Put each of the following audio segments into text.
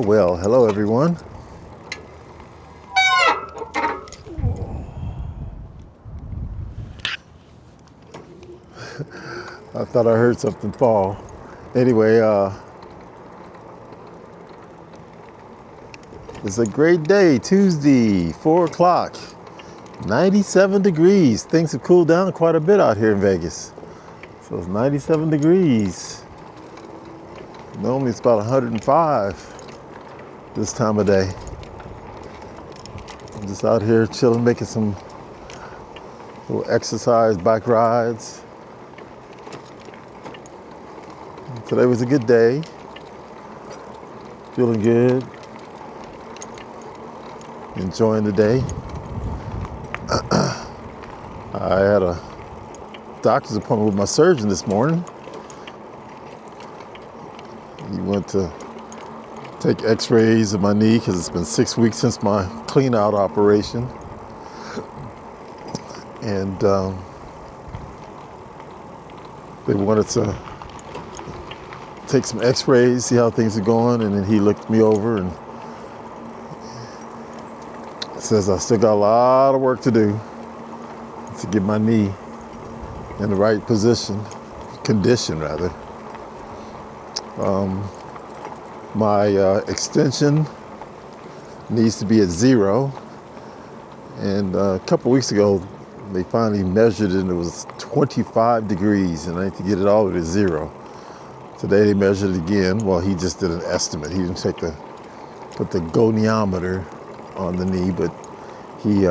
Well, hello everyone. I thought I heard something fall. Anyway, it's a great day, Tuesday, 4 o'clock, 97 degrees. Things have cooled down quite a bit out here in Vegas. So it's 97 degrees. Normally it's about 105 this time of day. I'm just out here chilling, making some little exercise, bike rides. Today was a good day. Feeling good. Enjoying the day. I had a doctor's appointment with my surgeon this morning. He went to take x-rays of my knee because it's been 6 weeks since my clean out operation. And they wanted to take some x-rays, see how things are going, and then he looked me over and says I still got a lot of work to do to get my knee in the right condition rather. My extension needs to be at 0, and a couple weeks ago they finally measured it and it was 25 degrees, and I need to get it all the way to 0. Today they measured it again. Well, he just did an estimate. He didn't put the goniometer on the knee, but he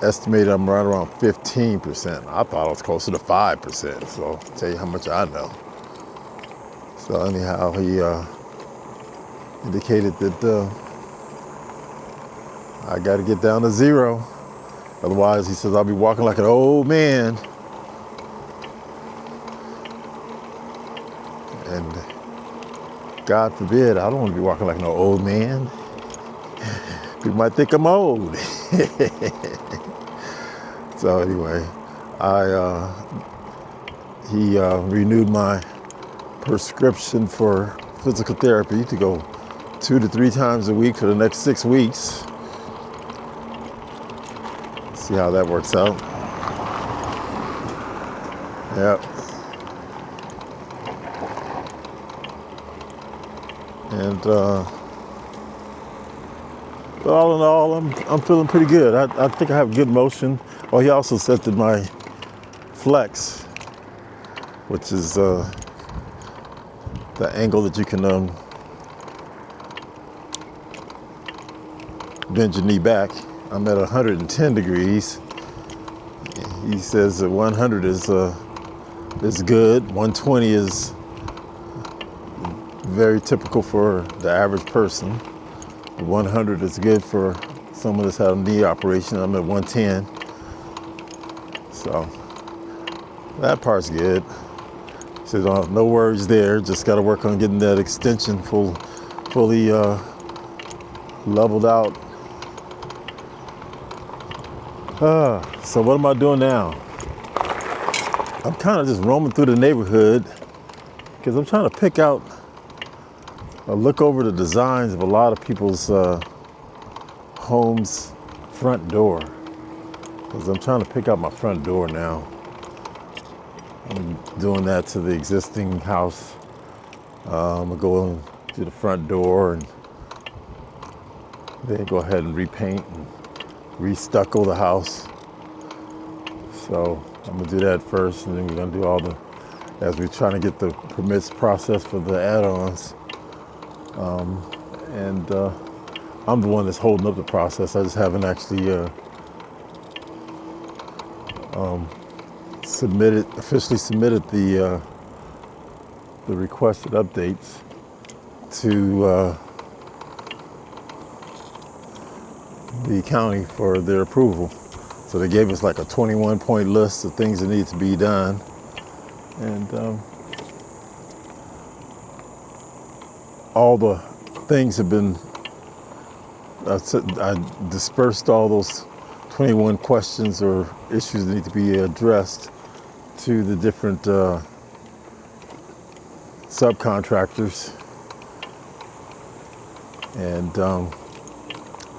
estimated I'm right around 15%. I thought I was closer to 5%, so I'll tell you how much I know. So anyhow, he indicated that I got to get down to 0. Otherwise, he says, I'll be walking like an old man. And God forbid, I don't want to be walking like no old man. People might think I'm old. So anyway, he renewed my prescription for physical therapy to go 2 to 3 times a week for the next 6 weeks. See how that works out. Yep. And but all in all, I'm feeling pretty good. I think I have good motion. Well, he also said that my flex, which is the angle that you can bend your knee back, I'm at 110 degrees. He says that 100 is good. 120 is very typical for the average person. 100 is good for someone that's had a knee operation. I'm at 110. So that part's good. So no worries there. Just got to work on getting that extension fully leveled out. So what am I doing now? I'm kind of just roaming through the neighborhood because I'm trying to pick out look over the designs of a lot of people's homes' front door. Because I'm trying to pick out my front door now. I'm doing that to the existing house. I'm gonna go to the front door and then go ahead and repaint and re-stucco the house. So I'm gonna do that first, and then we're gonna do as we're trying to get the permits processed for the add-ons. I'm the one that's holding up the process. I just haven't actually officially submitted the requested updates to the county for their approval. So they gave us like a 21-point list of things that need to be done. And all the things have been, I dispersed all those 21 questions or issues that need to be addressed to the different subcontractors, and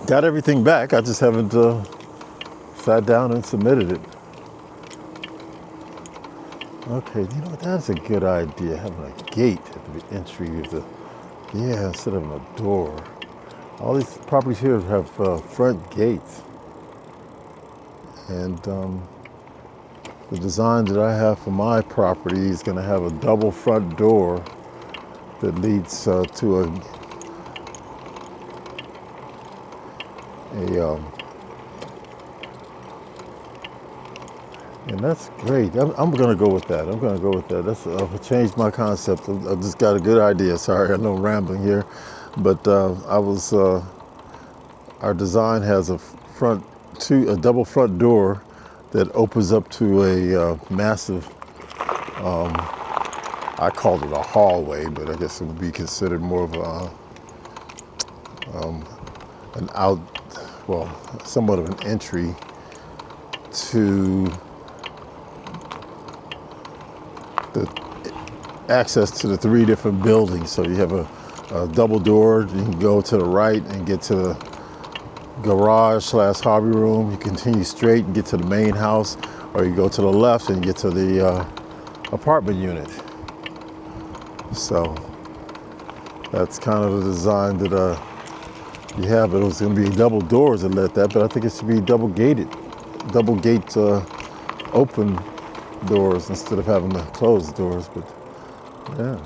got everything back. I just haven't sat down and submitted it. Okay, you know, that's a good idea, having a gate at the entry of the, yeah, instead of a door. All these properties here have front gates. And the design that I have for my property is going to have a double front door that leads to a and that's great. I'm going to go with that. I'm going to go with that. That's changed my concept. I just got a good idea. Sorry, I know I'm rambling here, but our design has a double front door that opens up to a massive, I called it a hallway, but I guess it would be considered more of somewhat of an entry to the access to the 3 different buildings. So you have a double door. You can go to the right and get to the garage/hobby room. You continue straight and get to the main house, or you go to the left and get to the apartment unit. So that's kind of the design that you have. It was going to be double doors that let that, but I think it should be double gate open doors instead of having to close doors. But yeah,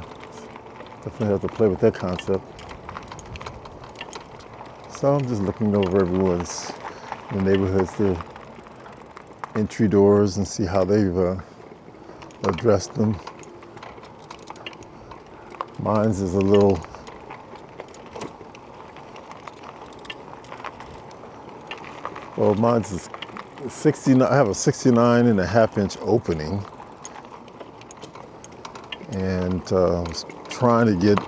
definitely have to play with that concept. So I'm just looking over everyone's in the neighborhoods, their entry doors, and see how they've addressed them. Mine's is a little, mine's is 69. I have a 69.5-inch opening, and I was trying to get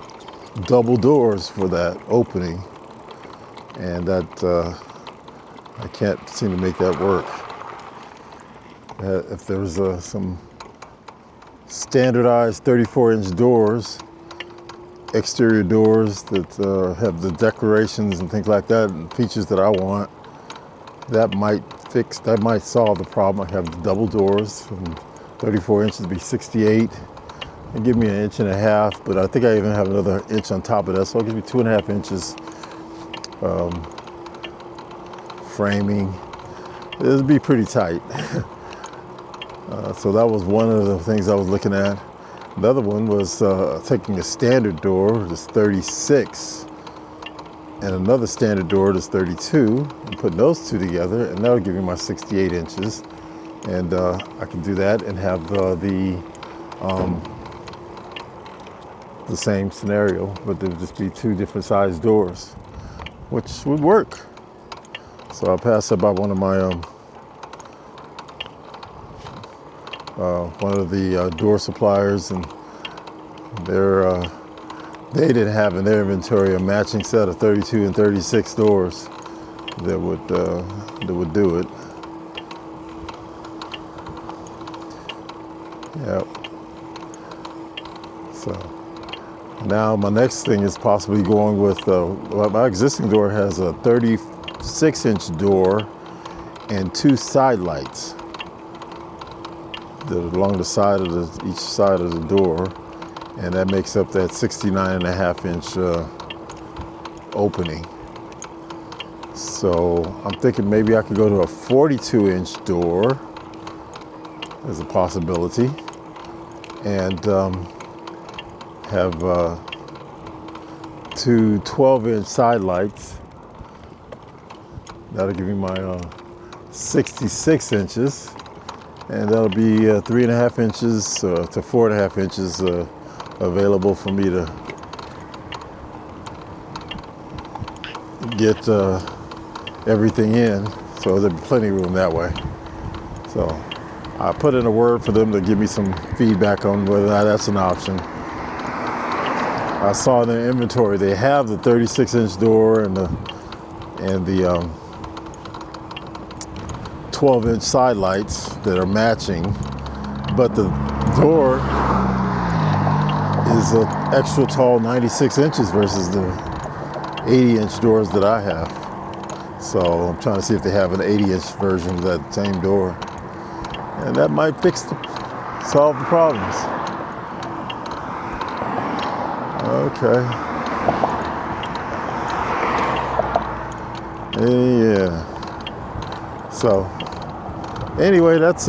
double doors for that opening, and that I can't seem to make that work. If there was some standardized 34-inch doors, exterior doors that have the decorations and things like that and features that I want, that might solve the problem. I have the double doors, and 34 inches would be 68, and give me 1.5 inches, but I think I even have another inch on top of that, so it'll give me 2.5 inches framing. It'll be pretty tight. So that was one of the things I was looking at. The other one was taking a standard door that's 36 and another standard door that's 32 and putting those two together, and that'll give me my 68 inches. And I can do that and have the same scenario, but there would just be 2 different size doors, which would work. So I passed up by one of my one of the door suppliers, and they didn't have in their inventory a matching set of 32 and 36 doors that would do it. Yep. So now my next thing is possibly going with my existing door has a 36-inch door and 2 side lights that are along the side of each side of the door, and that makes up that 69.5-inch opening. So I'm thinking maybe I could go to a 42-inch door as a possibility, and have 2 12-inch side lights. That'll give me my 66 inches, and that'll be 3.5 inches to 4.5 inches available for me to get everything in. So there'll be plenty of room that way. So I put in a word for them to give me some feedback on whether or not that's an option. I saw in their inventory they have the 36-inch door and the 12-inch side lights that are matching, but the door is an extra tall 96 inches versus the 80-inch doors that I have. So I'm trying to see if they have an 80-inch version of that same door, and that might solve the problems. Okay. Yeah. So anyway, that's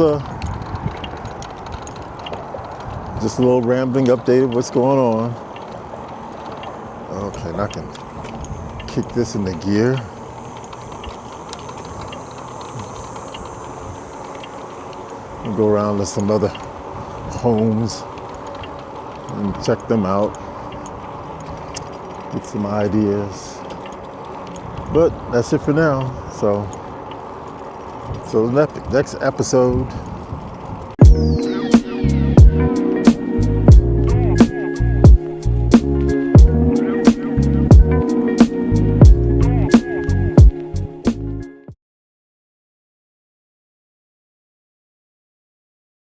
just a little rambling update of what's going on. Okay, now I can kick this into gear. We'll go around to some other homes and check them out. Get some ideas. But that's it for now. So the next episode.